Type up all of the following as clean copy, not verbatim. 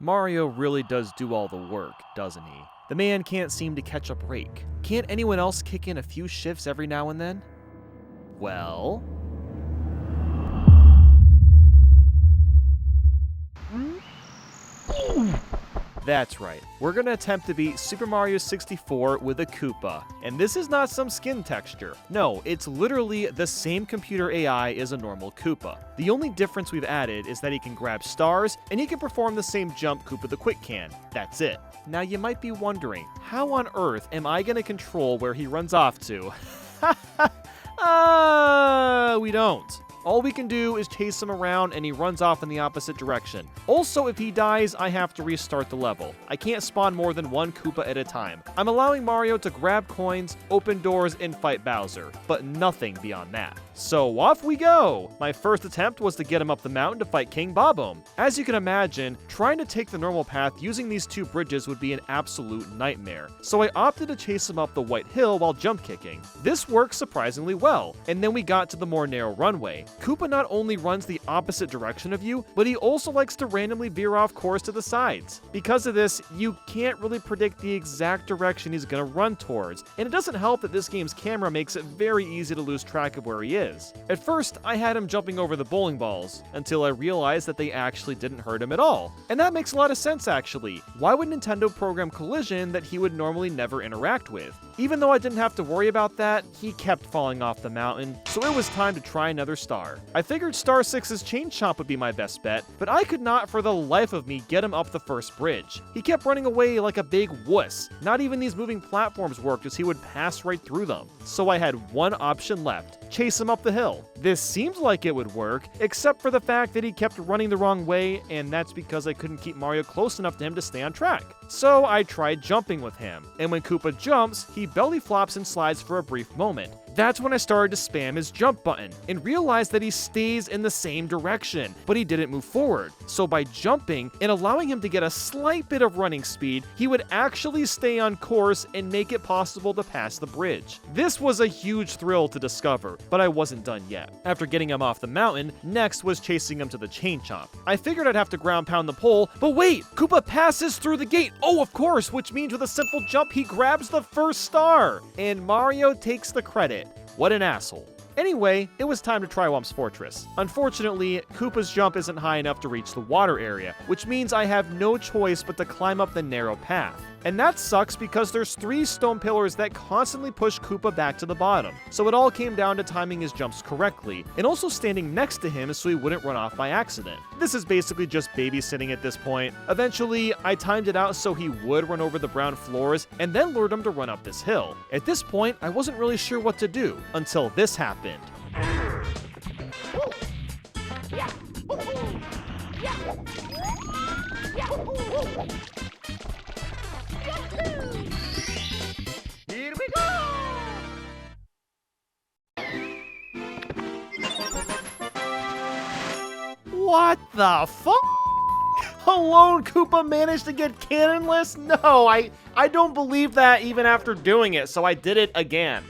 Mario really does do all the work, doesn't he? The man can't seem to catch a break. Can't anyone else kick in a few shifts every now and then? Well... That's right, we're gonna attempt to beat Super Mario 64 with a Koopa. And this is not some skin texture. No, it's literally the same computer AI as a normal Koopa. The only difference we've added is that he can grab stars, and he can perform the same jump Koopa the Quick can. That's it. Now you might be wondering, how on earth am I gonna control where he runs off to? We don't. All we can do is chase him around and he runs off in the opposite direction. Also, if he dies, I have to restart the level. I can't spawn more than one Koopa at a time. I'm allowing Mario to grab coins, open doors, and fight Bowser, but nothing beyond that. So off we go! My first attempt was to get him up the mountain to fight King Bob-omb. As you can imagine, trying to take the normal path using these two bridges would be an absolute nightmare. So I opted to chase him up the white hill while jump kicking. This worked surprisingly well, and then we got to the more narrow runway. Koopa not only runs the opposite direction of you, but he also likes to randomly veer off course to the sides. Because of this, you can't really predict the exact direction he's gonna run towards, and it doesn't help that this game's camera makes it very easy to lose track of where he is. At first, I had him jumping over the bowling balls, until I realized that they actually didn't hurt him at all. And that makes a lot of sense actually. Why would Nintendo program collision that he would normally never interact with? Even though I didn't have to worry about that, he kept falling off the mountain, so it was time to try another star. I figured Star 6's Chain Chomp would be my best bet, but I could not for the life of me get him up the first bridge. He kept running away like a big wuss. Not even these moving platforms worked as he would pass right through them. So I had one option left: chase him up the hill. This seems like it would work, except for the fact that he kept running the wrong way, and that's because I couldn't keep Mario close enough to him to stay on track. So I tried jumping with him, and when Koopa jumps, he belly flops and slides for a brief moment. That's when I started to spam his jump button, and realized that he stays in the same direction, but he didn't move forward. So by jumping, and allowing him to get a slight bit of running speed, he would actually stay on course and make it possible to pass the bridge. This was a huge thrill to discover, but I wasn't done yet. After getting him off the mountain, next was chasing him to the Chain Chomp. I figured I'd have to ground pound the pole, but wait! Koopa passes through the gate! Oh, of course, which means with a simple jump, he grabs the first star! And Mario takes the credit. What an asshole. Anyway, it was time to try Womp's Fortress. Unfortunately, Koopa's jump isn't high enough to reach the water area, which means I have no choice but to climb up the narrow path. And that sucks because there's 3 stone pillars that constantly push Koopa back to the bottom. So it all came down to timing his jumps correctly, and also standing next to him so he wouldn't run off by accident. This is basically just babysitting at this point. Eventually, I timed it out so he would run over the brown floors, and then lured him to run up this hill. At this point, I wasn't really sure what to do, until this happened. Here we go! What the fuck? Alone Koopa managed to get cannonless? No, I don't believe that even after doing it, so I did it again.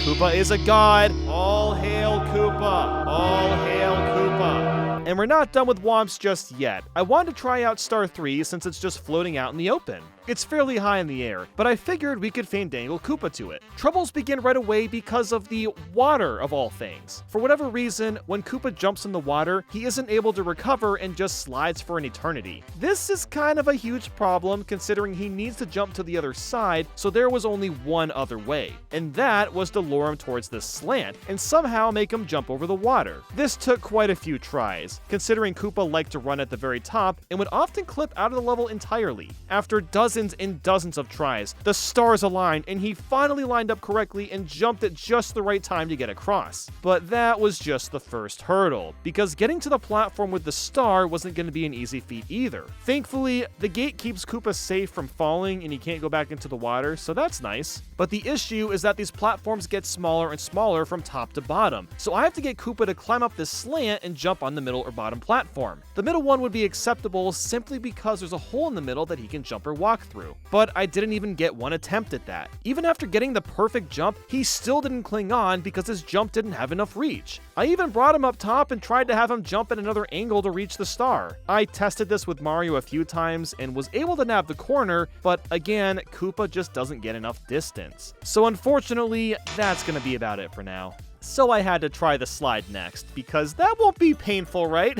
Koopa is a god. All hail Koopa. All hail Koopa. And we're not done with Womps just yet. I wanted to try out Star 3 since it's just floating out in the open. It's fairly high in the air, but I figured we could fandangle Koopa to it. Troubles begin right away because of the water of all things. For whatever reason, when Koopa jumps in the water, he isn't able to recover and just slides for an eternity. This is kind of a huge problem considering he needs to jump to the other side, so there was only one other way. And that was to lure him towards this slant and somehow make him jump over the water. This took quite a few tries, considering Koopa liked to run at the very top and would often clip out of the level entirely. After dozens and dozens of tries, the stars aligned and he finally lined up correctly and jumped at just the right time to get across. But that was just the first hurdle, because getting to the platform with the star wasn't going to be an easy feat either. Thankfully, the gate keeps Koopa safe from falling and he can't go back into the water, so that's nice. But the issue is that these platforms get smaller and smaller from top to bottom, so I have to get Koopa to climb up this slant and jump on the middle or bottom platform. The middle one would be acceptable simply because there's a hole in the middle that he can jump or walk through. But I didn't even get one attempt at that. Even after getting the perfect jump, he still didn't cling on because his jump didn't have enough reach. I even brought him up top and tried to have him jump at another angle to reach the star. I tested this with Mario a few times and was able to nab the corner, but again, Koopa just doesn't get enough distance. So unfortunately, that's gonna be about it for now. So I had to try the slide next, because that won't be painful, right?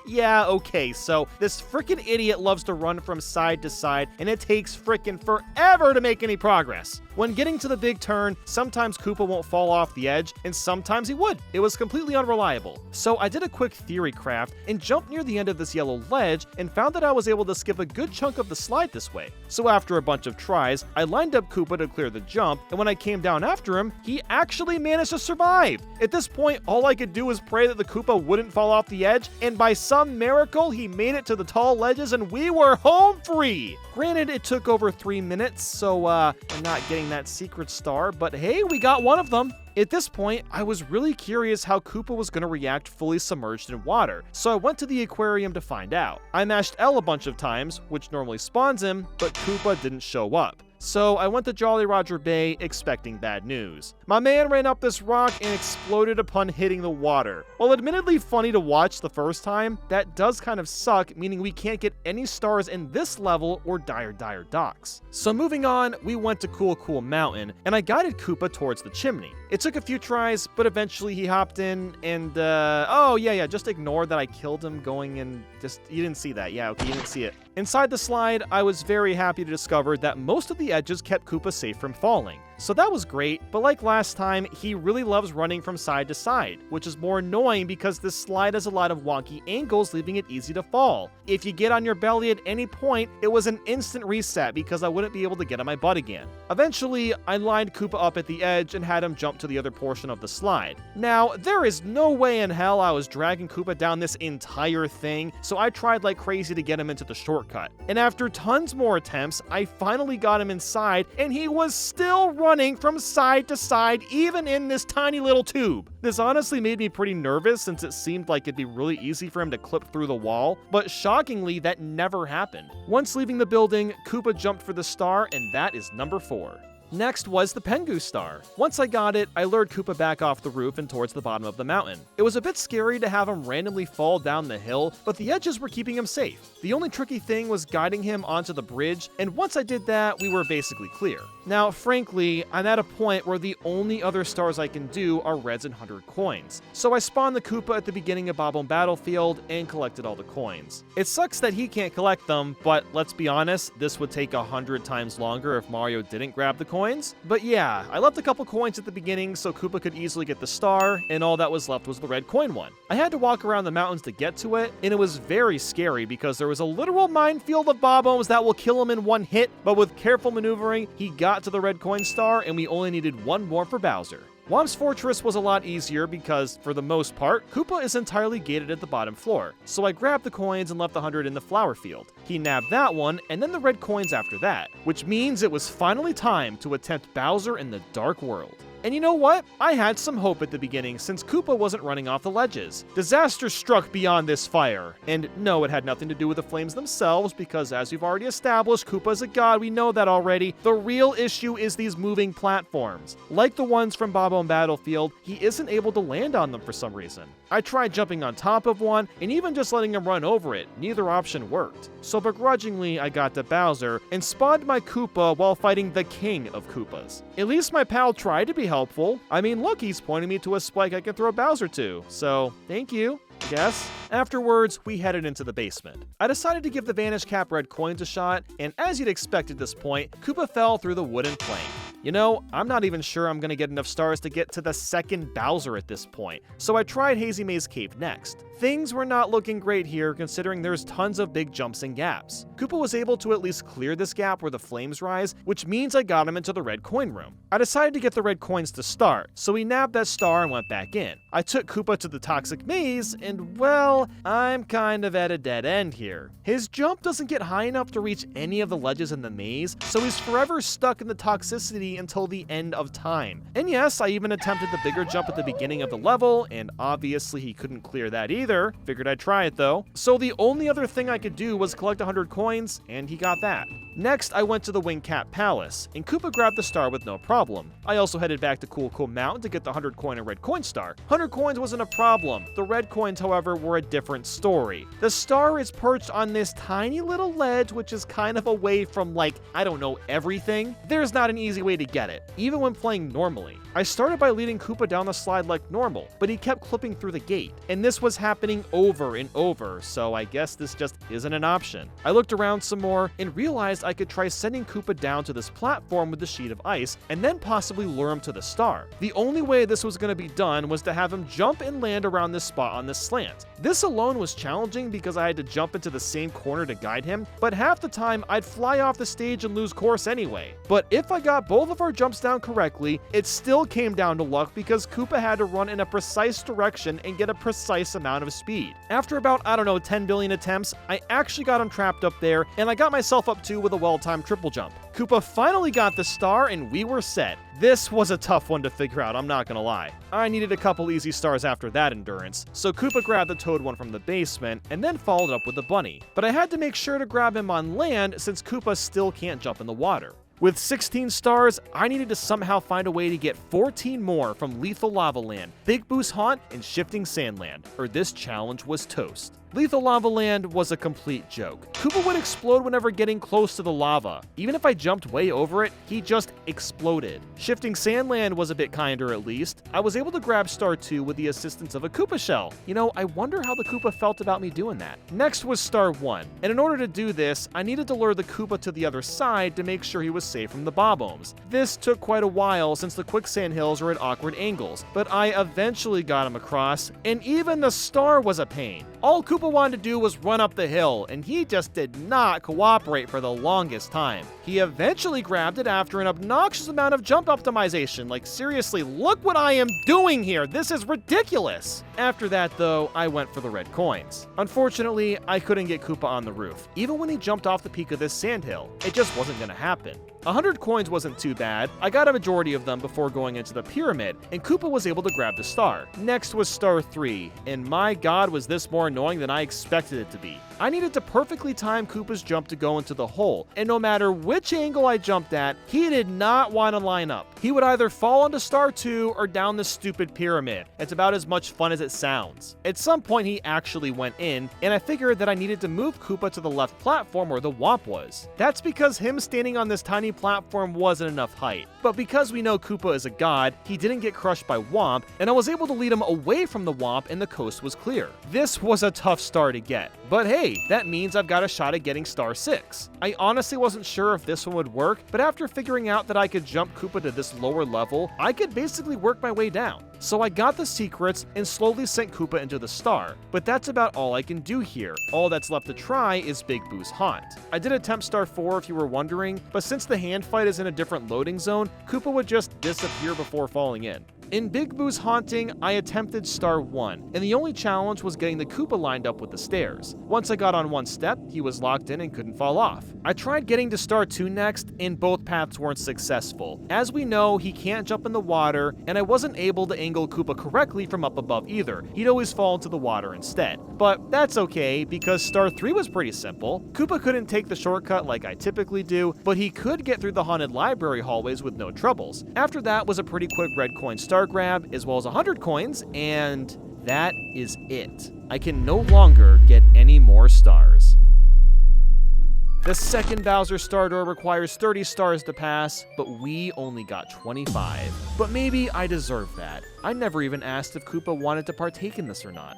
Yeah, okay, so this frickin' idiot loves to run from side to side, and it takes frickin' forever to make any progress. When getting to the big turn, sometimes Koopa won't fall off the edge, and sometimes he would. It was completely unreliable. So I did a quick theory craft and jumped near the end of this yellow ledge and found that I was able to skip a good chunk of the slide this way. So after a bunch of tries, I lined up Koopa to clear the jump, and when I came down after him, he actually managed to survive. At this point, all I could do was pray that the Koopa wouldn't fall off the edge, and by some miracle, he made it to the tall ledges and we were home free! Granted, it took over 3 minutes, so I'm not getting that secret star, but hey, we got one of them! At this point, I was really curious how Koopa was going to react fully submerged in water, so I went to the aquarium to find out. I mashed L a bunch of times, which normally spawns him, but Koopa didn't show up. So I went to Jolly Roger Bay expecting bad news. My man ran up this rock and exploded upon hitting the water. While admittedly funny to watch the first time, that does kind of suck, meaning we can't get any stars in this level or Dire Docks. So moving on, we went to Cool Mountain, and I guided Koopa towards the chimney. It took a few tries, but eventually he hopped in and, oh yeah, just ignore that I killed him going in, you didn't see that, yeah, okay, you didn't see it. Inside the slide, I was very happy to discover that most of the edges kept Koopa safe from falling. So that was great, but like last time, he really loves running from side to side, which is more annoying because this slide has a lot of wonky angles, leaving it easy to fall. If you get on your belly at any point, it was an instant reset because I wouldn't be able to get on my butt again. Eventually, I lined Koopa up at the edge and had him jump to the other portion of the slide. Now, there is no way in hell I was dragging Koopa down this entire thing, so I tried like crazy to get him into the shortcut. And after tons more attempts, I finally got him inside, and he was still running from side to side, even in this tiny little tube. This honestly made me pretty nervous since it seemed like it'd be really easy for him to clip through the wall, but shockingly, that never happened. Once leaving the building, Koopa jumped for the star, and that is number 4. Next was the Pengu Star. Once I got it, I lured Koopa back off the roof and towards the bottom of the mountain. It was a bit scary to have him randomly fall down the hill, but the edges were keeping him safe. The only tricky thing was guiding him onto the bridge, and once I did that, we were basically clear. Now, frankly, I'm at a point where the only other stars I can do are reds and 100 coins. So I spawned the Koopa at the beginning of Bob-omb Battlefield and collected all the coins. It sucks that he can't collect them, but let's be honest, this would take 100 times longer if Mario didn't grab the coins. But yeah, I left a couple coins at the beginning so Koopa could easily get the star, and all that was left was the red coin one. I had to walk around the mountains to get to it, and it was very scary because there was a literal minefield of Bob-ombs that will kill him in one hit, but with careful maneuvering, he got to the red coin star, and we only needed one more for Bowser. Womp's Fortress was a lot easier because, for the most part, Koopa is entirely gated at the bottom floor, so I grabbed the coins and left the 100 in the flower field. He nabbed that one, and then the red coins after that, which means it was finally time to attempt Bowser in the Dark World. And you know what? I had some hope at the beginning since Koopa wasn't running off the ledges. Disaster struck beyond this fire. And no, it had nothing to do with the flames themselves because as we've already established, Koopa is a god, we know that already. The real issue is these moving platforms. Like the ones from Bob-omb Battlefield, he isn't able to land on them for some reason. I tried jumping on top of one and even just letting him run over it. Neither option worked. So begrudgingly, I got to Bowser and spawned my Koopa while fighting the king of Koopas. At least my pal tried to be helpful. I mean, look, he's pointing me to a spike I can throw Bowser to, so thank you, I guess. Afterwards, we headed into the basement. I decided to give the Vanish Cap red coins a shot, and as you'd expect at this point, Koopa fell through the wooden plank. You know, I'm not even sure I'm gonna get enough stars to get to the second Bowser at this point, so I tried Hazy Maze Cave next. Things were not looking great here considering there's tons of big jumps and gaps. Koopa was able to at least clear this gap where the flames rise, which means I got him into the red coin room. I decided to get the red coins to start, so we nabbed that star and went back in. I took Koopa to the toxic maze, and well, I'm kind of at a dead end here. His jump doesn't get high enough to reach any of the ledges in the maze, so he's forever stuck in the toxicity easy until the end of time. And yes, I even attempted the bigger jump at the beginning of the level, and obviously he couldn't clear that either. Figured I'd try it though. So the only other thing I could do was collect 100 coins, and he got that. Next, I went to the Wing Cat Palace, and Koopa grabbed the star with no problem. I also headed back to Cool Mountain to get the 100 coin and red coin star. 100 coins wasn't a problem. The red coins, however, were a different story. The star is perched on this tiny little ledge, which is kind of away from, like, I don't know, everything. There's not an easy way to get it, even when playing normally. I started by leading Koopa down the slide like normal, but he kept clipping through the gate, and this was happening over and over, so I guess this just isn't an option. I looked around some more and realized I could try sending Koopa down to this platform with the sheet of ice and then possibly lure him to the star. The only way this was going to be done was to have him jump and land around this spot on this slant. This alone was challenging because I had to jump into the same corner to guide him, but half the time I'd fly off the stage and lose course anyway. But if I got both of our jumps down correctly, it still came down to luck because Koopa had to run in a precise direction and get a precise amount of speed. After about, I don't know, 10 billion attempts, I actually got him trapped up there, and I got myself up too with a well-timed triple jump. Koopa finally got the star, and we were set. This was a tough one to figure out, I'm not gonna lie. I needed a couple easy stars after that endurance, so Koopa grabbed the toad one from the basement, and then followed up with the bunny. But I had to make sure to grab him on land since Koopa still can't jump in the water. With 16 stars, I needed to somehow find a way to get 14 more from Lethal Lava Land, Big Boo's Haunt, and Shifting Sand Land, or this challenge was toast. Lethal Lava Land was a complete joke. Koopa would explode whenever getting close to the lava. Even if I jumped way over it, he just exploded. Shifting Sand Land was a bit kinder at least. I was able to grab Star 2 with the assistance of a Koopa shell. You know, I wonder how the Koopa felt about me doing that. Next was Star 1, and in order to do this, I needed to lure the Koopa to the other side to make sure he was safe from the Bob-ombs. This took quite a while since the quicksand hills are at awkward angles, but I eventually got him across, and even the star was a pain. All Koopa wanted to do was run up the hill, and he just did not cooperate for the longest time. He eventually grabbed it after an obnoxious amount of jump optimization. Like, seriously, look what I am doing here! This is ridiculous! After that, though, I went for the red coins. Unfortunately, I couldn't get Koopa on the roof. Even when he jumped off the peak of this sandhill, it just wasn't gonna happen. 100 coins wasn't too bad. I got a majority of them before going into the pyramid, and Koopa was able to grab the star. Next was Star 3, and my god was this more annoying than I expected it to be. I needed to perfectly time Koopa's jump to go into the hole, and no matter which angle I jumped at, he did not want to line up. He would either fall onto Star 2 or down the stupid pyramid. It's about as much fun as it sounds. At some point he actually went in, and I figured that I needed to move Koopa to the left platform where the Womp was. That's because him standing on this tiny platform wasn't enough height. But because we know Koopa is a god, he didn't get crushed by Womp, and I was able to lead him away from the Womp and the coast was clear. This was a tough star to get, but hey, that means I've got a shot at getting Star 6. I honestly wasn't sure if this one would work, but after figuring out that I could jump Koopa to this lower level, I could basically work my way down. So I got the secrets and slowly sent Koopa into the star, but that's about all I can do here. All that's left to try is Big Boo's Haunt. I did attempt Star 4 if you were wondering, but since the hand fight is in a different loading zone, Koopa would just disappear before falling in. In Big Boo's Haunting, I attempted Star 1, and the only challenge was getting the Koopa lined up with the stairs. Once I got on one step, he was locked in and couldn't fall off. I tried getting to Star 2 next, and both paths weren't successful. As we know, he can't jump in the water, and I wasn't able to angle Koopa correctly from up above either. He'd always fall into the water instead. But that's okay, because Star 3 was pretty simple. Koopa couldn't take the shortcut like I typically do, but he could get through the haunted library hallways with no troubles. After that was a pretty quick red coin star grab, as well as 100 coins, and that is it. I can no longer get any more stars. The second Bowser Star Door requires 30 stars to pass, but we only got 25. But maybe I deserve that. I never even asked if Koopa wanted to partake in this or not.